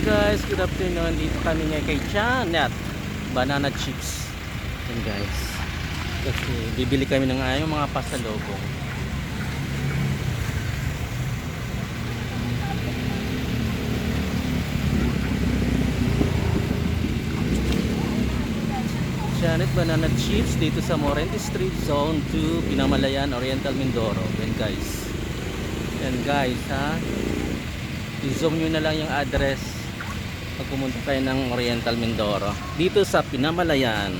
Guys, good afternoon. Dito kami ngayon kay Janet. Banana chips. Yan guys. Kasi bibili kami ng ayong mga pasalubong. Janet Banana Chips dito sa Morente Street, Zone 2, Pinamalayan, Oriental Mindoro. Yan guys. Yan guys ha. I-zoom nyo na lang yung address pag pumunta tayo ng Oriental Mindoro. Dito sa Pinamalayan.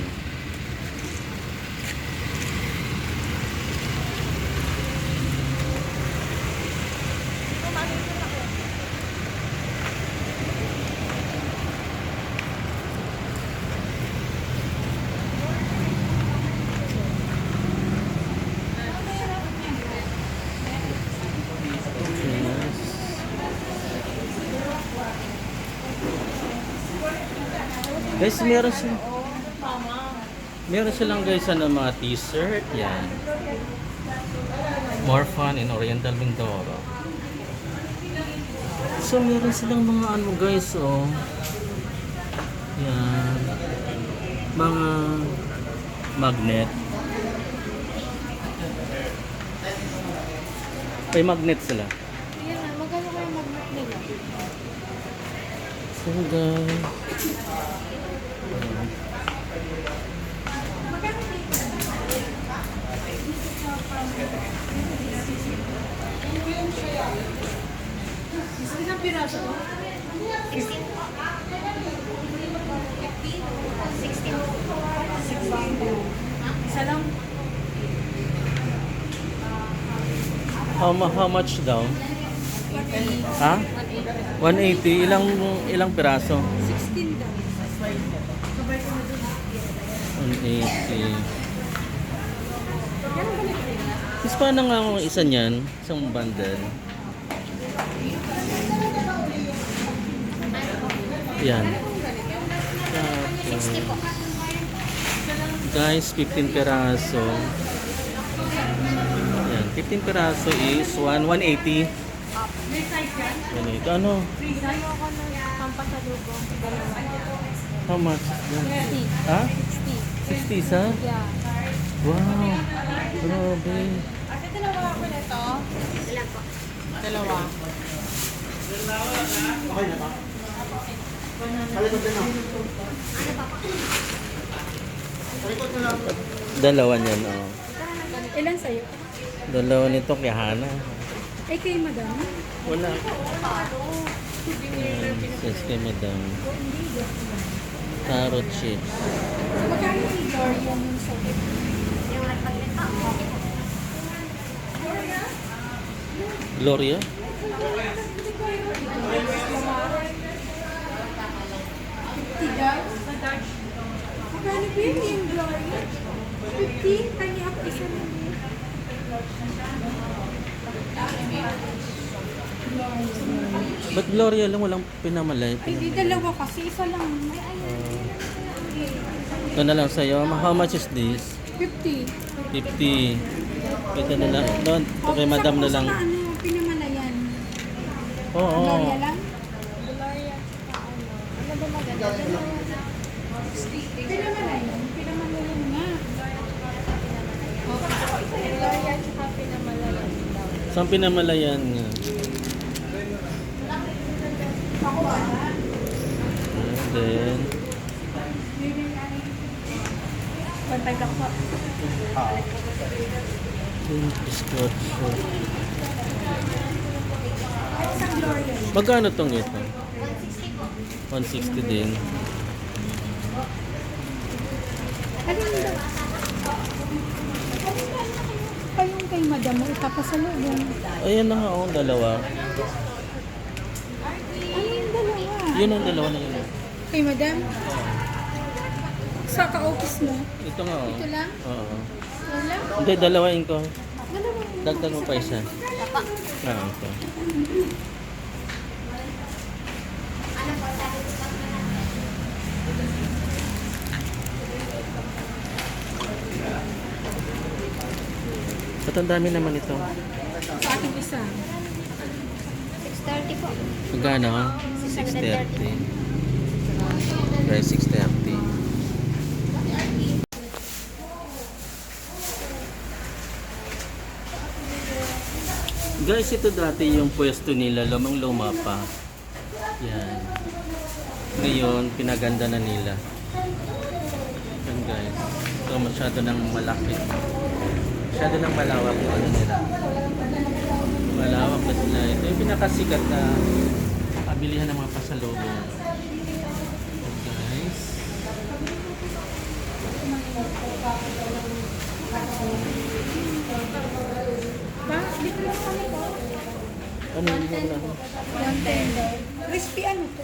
Guys, meron silang guys mga t-shirt yan. More fun in Oriental Mindoro. So meron silang mga ano guys yan, mga magnet. May magnet sila. Ayan na, magkano kayo magnet nila? So guys, Isang piraso to? 16. 16. Isa lang? how much daw? Ha? 180. Ilang piraso? 16 daw. 180. Is paano nga ang isa niyan? Isang bundle. Yan. Tapos, guys, 15 peraso. Yan, 15 peraso is 180. May size yan? 180. Ano? Sa'yo ako ng pampasalubong. How much? Yan. 60. Ha? 60. 60 sa? Yeah. Wow. Grabe. Ate, dalawa ako nito. Ilan po? Dalawa. Okay na ba? Palikot na lang. Palikot na lang. Dalawa niyan, oh. Ilan sa'yo? Dalawa nito kay Hana. Ay, kay madam? Wala. Yan, says kay Madam. Carrot chips. Magkano yung Gloria yung sa'yo? Yung nagpaglit ako. Gloria? Magkano po yun yung Gloria? 50? Kanya ako isa lang yun. Ba't Gloria lang walang pinamalay? Ay, di dalawa kasi. Isa lang. May Ito na lang sa'yo. How much is this? 50. 50. Ito na lang. Doon, ito kay Madam na lang. Sa ano, pinamalayan. Oo. Gloria lang? Gloria. Ano ba maganda? Pinamalayan. Pinamalayan nga. Gloria tsaka pinamalayan daw. Saan pinamalayan nga? Ako ba? And then, Pantay ka po. scotch. Sa Gloria. Magkano tong ito? 160 din. Alin ba? Kayong kay madam mo, ipapasalubong. Ayan na nga, oh, dalawa. Anong dalawa? Yun ang dalawa na yun. Kay madam? Sa ka-office mo? Ito nga, oh. Ito lang? Oo. Wala? Hindi, dalawain ko. Dalawa. Dagdag mo pa isa. Ito. Ba't ang dami naman ito? Sa akin isa. 6:30 po. Magkano? 6 6:30. Guys, 6:30. Guys, ito dati yung pwesto nila, lumang-luma pa. Yan. Ngayon, pinaganda na nila. Yan guys. Ito masyado nang malaki. Masyado nang malawak yung ano nila. Malawak na sila. Ito yung pinakasikat na pabilihan ng mga pasalubong. Guys. Ba, dito lang kami po. Ano yung mga ano? Crispy ano to?